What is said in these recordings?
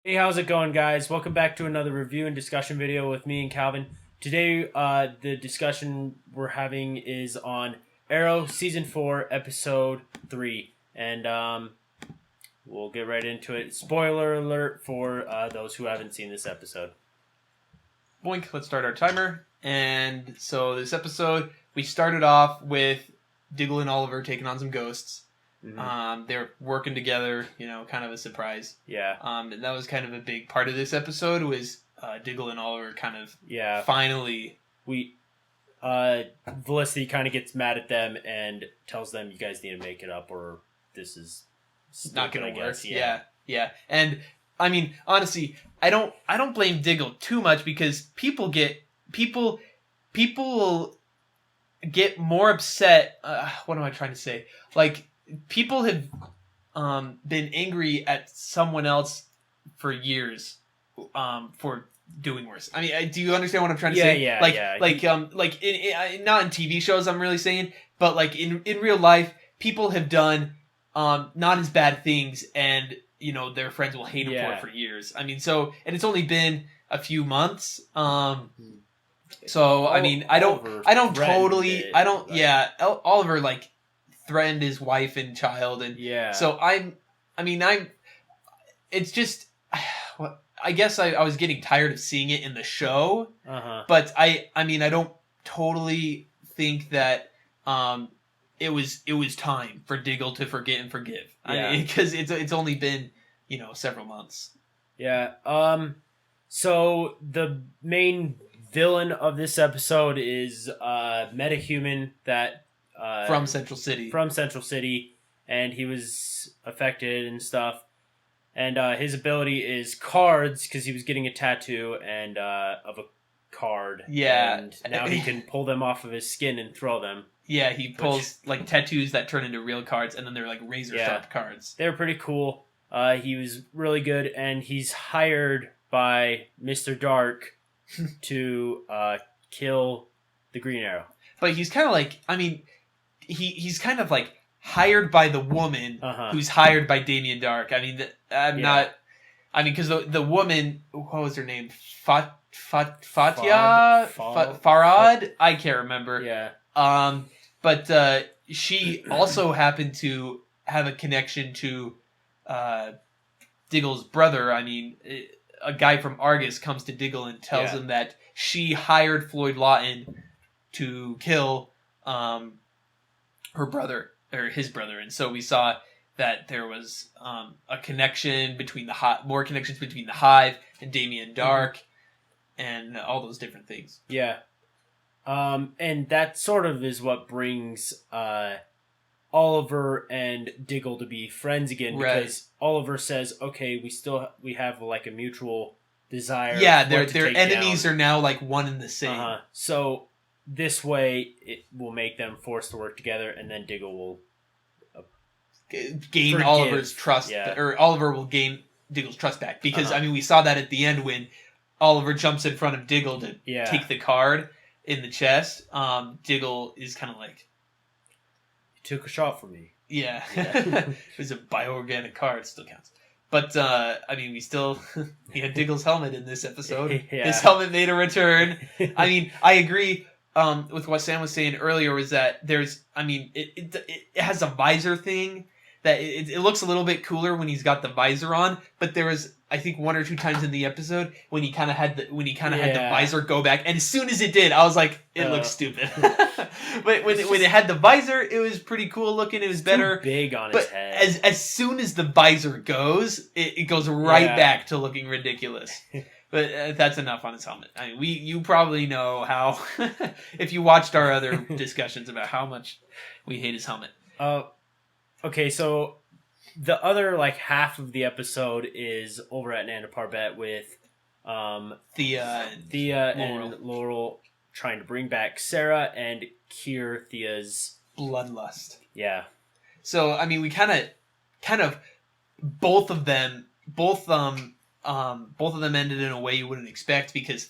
Hey, how's it going, guys? Welcome back to another review and discussion video with me and Calvin. Today, the discussion we're having is on Arrow Season 4, Episode 3. And we'll get right into it. Spoiler alert for those who haven't seen this episode. Boink, let's start our timer. And so this episode, we started off with Diggle and Oliver taking on some ghosts. Mm-hmm. They're working together, kind of a surprise. Yeah. And that was kind of a big part of this episode was Diggle and Oliver kind of finally... Felicity kind of gets mad at them and tells them, you guys need to make it up or this is not going to work. Yeah. And, I mean, honestly, I don't blame Diggle too much because people will get more upset. What am I trying to say? Like, people have been angry at someone else for years for doing worse. I mean, do you understand what I'm trying to say? Yeah. Not in TV shows, I'm really saying, but like in real life, people have done not as bad things, and their friends will hate them for years. I mean, and it's only been a few months. So I mean, Oliver threatened his wife and child, and so it's just, I guess I was getting tired of seeing it in the show, but I don't totally think that it was time for Diggle to forget and forgive, because it's only been several months. So the main villain of this episode is metahuman that from Central City, and he was affected and stuff, and his ability is cards because he was getting a tattoo and of a card, and now he can pull them off of his skin and throw them. He pulls like tattoos that turn into real cards, and then they're like razor sharp cards. They're pretty cool. He was really good, and he's hired by Mr. Dark to kill the Green Arrow. But he's kind of like, he's kind of like hired by the woman who's hired by Damien Dark. I mean, because the woman, what was her name? Fatia? Farad? I can't remember. But she also happened to have a connection to Diggle's brother. I mean, a guy from Argus comes to Diggle and tells him that she hired Floyd Lawton to kill her brother, or his brother, and so we saw that there was a connection between more connections between the Hive and Damien Dark, and all those different things. And that sort of is what brings Oliver and Diggle to be friends again, because Oliver says, "Okay, we have like a mutual desire." Yeah, their enemies are now like one and the same. So this way, it will make them forced to work together, and then Diggle will gain Oliver's trust, or Oliver will gain Diggle's trust back. Because we saw that at the end when Oliver jumps in front of Diggle to take the card in the chest. Diggle is kind of like, "You took a shot for me." Yeah. It was a bioorganic card, still counts. But we had Diggle's helmet in this episode. His helmet made a return. I agree. With what Sam was saying earlier, was that it has a visor thing that it looks a little bit cooler when he's got the visor on, but there was, I think, one or two times in the episode when he kind of had the visor go back, and as soon as it did, I was like, it looks stupid. But when it had the visor, it was pretty cool looking. It was better. Too big on his head. As soon as the visor goes, it goes right back to looking ridiculous. But that's enough on his helmet. You probably know how, if you watched our other discussions about how much we hate his helmet. Okay, so the other half of the episode is over at Nanda Parbat with Thea and Laurel trying to bring back Sarah and cure Thea's bloodlust. Yeah. So we kind of both of them ended in a way you wouldn't expect, because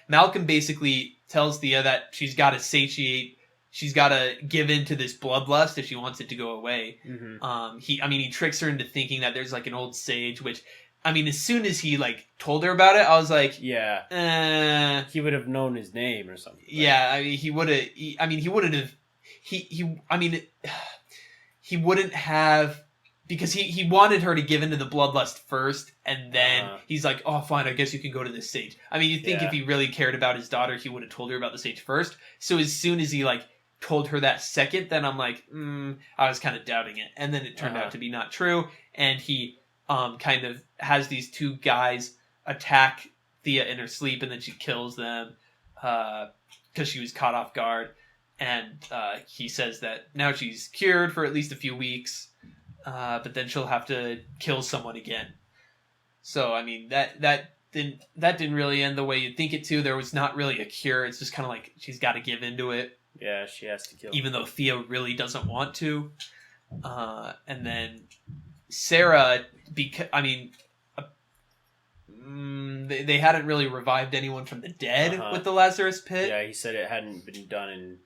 Malcolm basically tells Thea that she's got to satiate she's got to give in to this bloodlust if she wants it to go away. Mm-hmm. He tricks her into thinking that there's like an old sage, which I mean, as soon as he like told her about it, I was like, yeah, he would have known his name or something. Right? Yeah, I mean, he would have. I mean, he wouldn't have. I mean, he wouldn't have because he wanted her to give into the bloodlust first, and then he's like, oh, fine, I guess you can go to this stage. I mean, you think if he really cared about his daughter, he would have told her about the stage first. So as soon as he like told her that second, then I'm like, I was kind of doubting it, and then it turned out to be not true, and he kind of has these two guys attack Thea in her sleep, and then she kills them because she was caught off guard. And he says that now she's cured for at least a few weeks, but then she'll have to kill someone again. So I mean that didn't really end the way you'd think it to. There was not really a cure. It's just kind of like she's got to give into it. Yeah, she has to kill. Even though Thea really doesn't want to. And then Sarah, they hadn't really revived anyone from the dead with the Lazarus Pit. Yeah, he said it hadn't been done in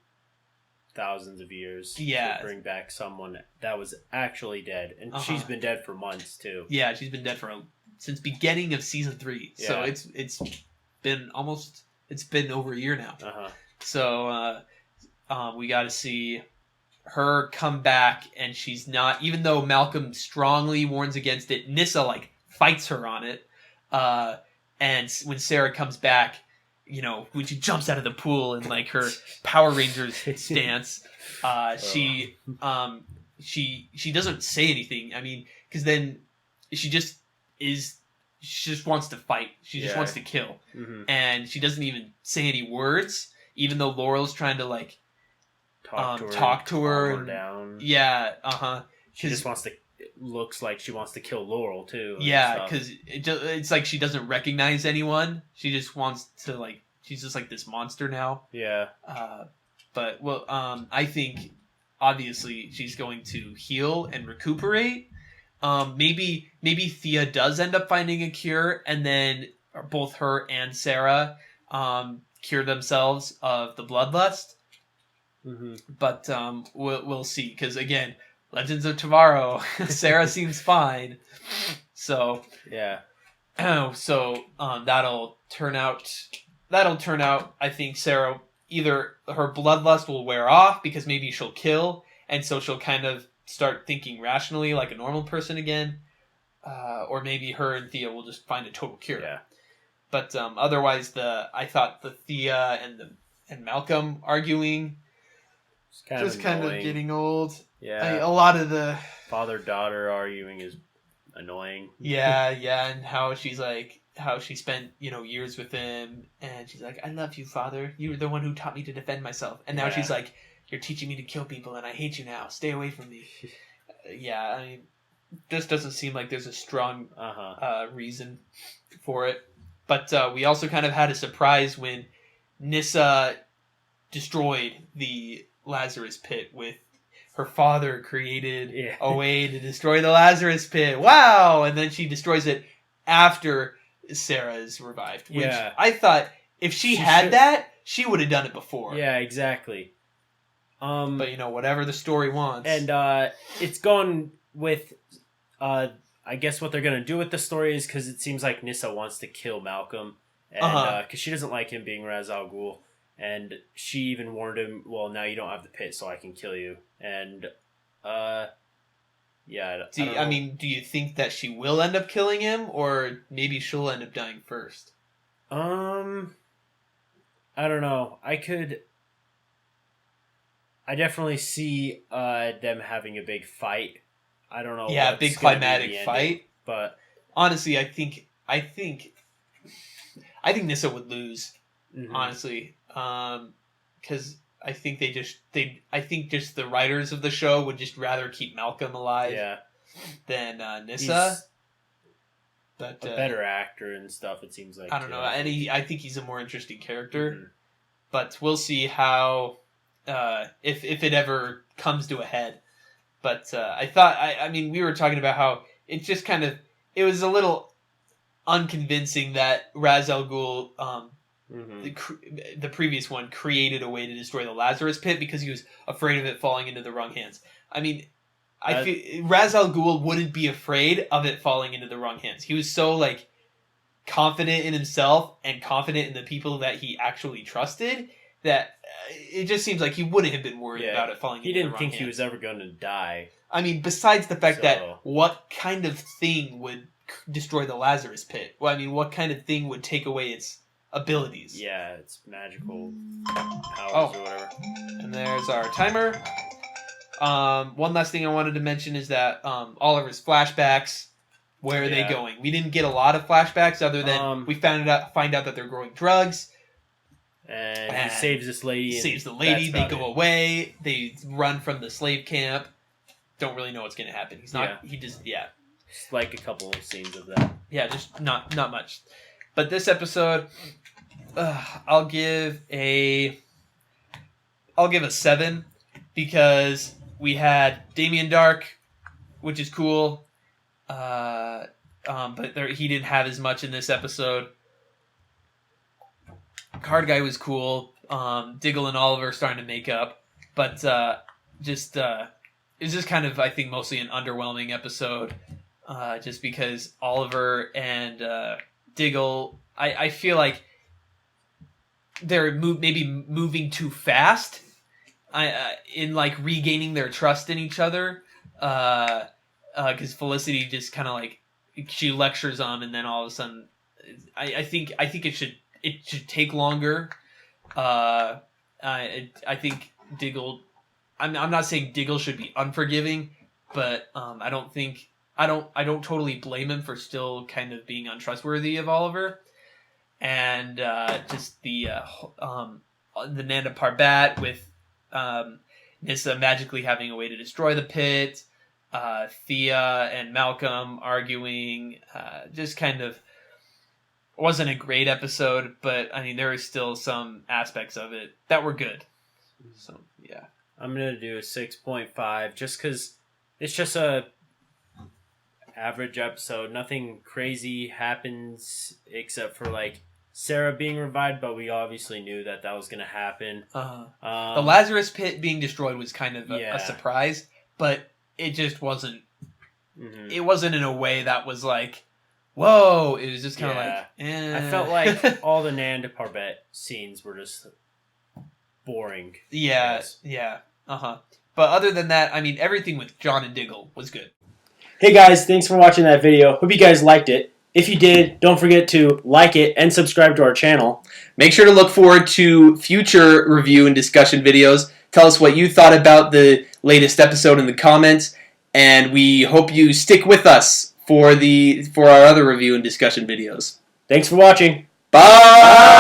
thousands of years to bring back someone that was actually dead. And she's been dead for months, too. Yeah, she's been dead since beginning of season 3. Yeah. So it's been over a year now. So we got to see her come back, and she's not, even though Malcolm strongly warns against it, Nyssa like fights her on it. And when Sarah comes back, you know, when she jumps out of the pool in like her Power Rangers stance, she doesn't say anything. I mean, because then she just wants to fight. She just wants to kill, and she doesn't even say any words, even though Laurel's trying to like talk to her and, down. Yeah, She just wants to. Looks like she wants to kill Laurel too. Yeah, because it's like she doesn't recognize anyone. She just wants to like. She's just like this monster now. Yeah. But I think obviously she's going to heal and recuperate. Maybe Thea does end up finding a cure, and then both her and Sarah cure themselves of the bloodlust. But we'll see, because again, Legends of Tomorrow, Sarah seems fine. So yeah. So that'll turn out. I think Sarah, either her bloodlust will wear off because maybe she'll kill, and so she'll kind of start thinking rationally like a normal person again, or maybe her and Thea will just find a total cure. Yeah. But otherwise, I thought the Thea and Malcolm arguing just kind of getting old. Yeah. A lot of the father-daughter arguing is annoying. Yeah, and how she spent, years with him, and she's like, I love you, father. You were the one who taught me to defend myself. And now she's like, you're teaching me to kill people, and I hate you now. Stay away from me. Yeah, I mean, this doesn't seem like there's a strong reason for it. But we also kind of had a surprise when Nyssa destroyed the Lazarus Pit with her father created a way to destroy the Lazarus Pit. Wow! And then she destroys it after Sarah is revived. Which I thought if she had that, she would have done it before. Yeah, exactly. But whatever the story wants. And it's going with I guess what they're going to do with the story is, because it seems like Nyssa wants to kill Malcolm, and because she doesn't like him being Ra's al Ghul. And she even warned him, well, now you don't have the pit, so I can kill you. And, I mean, do you think that she will end up killing him, or maybe she'll end up dying first? I don't know. I definitely see them having a big fight. I don't know. Yeah, a big climatic fight. But honestly, I think Nyssa would lose. Honestly, because I think I think just the writers of the show would just rather keep Malcolm alive than Nyssa. But a better actor and stuff, it seems like. I don't know, and I think he's a more interesting character. But we'll see how if it ever comes to a head. But I thought I mean we were talking about how it just kind of it was a little unconvincing that Ra's al Ghul. The previous one created a way to destroy the Lazarus Pit because he was afraid of it falling into the wrong hands. I mean, I feel Ra's al Ghul wouldn't be afraid of it falling into the wrong hands. He was so like confident in himself and confident in the people that he actually trusted that it just seems like he wouldn't have been worried about it falling into the wrong hands. He didn't think he was ever going to die. I mean, besides the fact that what kind of thing would destroy the Lazarus Pit? Well, I mean, what kind of thing would take away its abilities? Yeah, it's magical powers or whatever. And there's our timer. One last thing I wanted to mention is that Oliver's flashbacks. Where are they going? We didn't get a lot of flashbacks other than we find out that they're growing drugs. And he saves this lady. Saves the lady. They go away. They run from the slave camp. Don't really know what's going to happen. He's not. Yeah. He just. Yeah. Just like a couple of scenes of that. Yeah, just not much. But this episode, I'll give a 7 because we had Damien Dark, which is cool. But he didn't have as much in this episode. Card Guy was cool. Diggle and Oliver starting to make up, but it was just kind of, I think, mostly an underwhelming episode, just because Oliver and Diggle, I feel like they're maybe moving too fast in like regaining their trust in each other, because Felicity just kind of like, she lectures on, and then all of a sudden, I think it should take longer. I think Diggle. I'm not saying Diggle should be unforgiving, but I don't totally blame him for still kind of being untrustworthy of Oliver, and just the Nanda Parbat with Nissa magically having a way to destroy the pit, Thea and Malcolm arguing, just kind of wasn't a great episode, but I mean there were still some aspects of it that were good. So yeah. I'm going to do a 6.5 just because it's just a average episode. Nothing crazy happens except for like Sarah being revived, but we obviously knew that was going to happen. The Lazarus Pit being destroyed was kind of a surprise, but it just wasn't. Mm-hmm. It wasn't in a way that was like, whoa. It was just kind of like, eh. I felt like all the Nanda Parbat scenes were just boring. Yeah. But other than that, I mean, everything with John and Diggle was good. Hey guys, thanks for watching that video. Hope you guys liked it. If you did, don't forget to like it and subscribe to our channel. Make sure to look forward to future review and discussion videos. Tell us what you thought about the latest episode in the comments, and we hope you stick with us for our other review and discussion videos. Thanks for watching. Bye!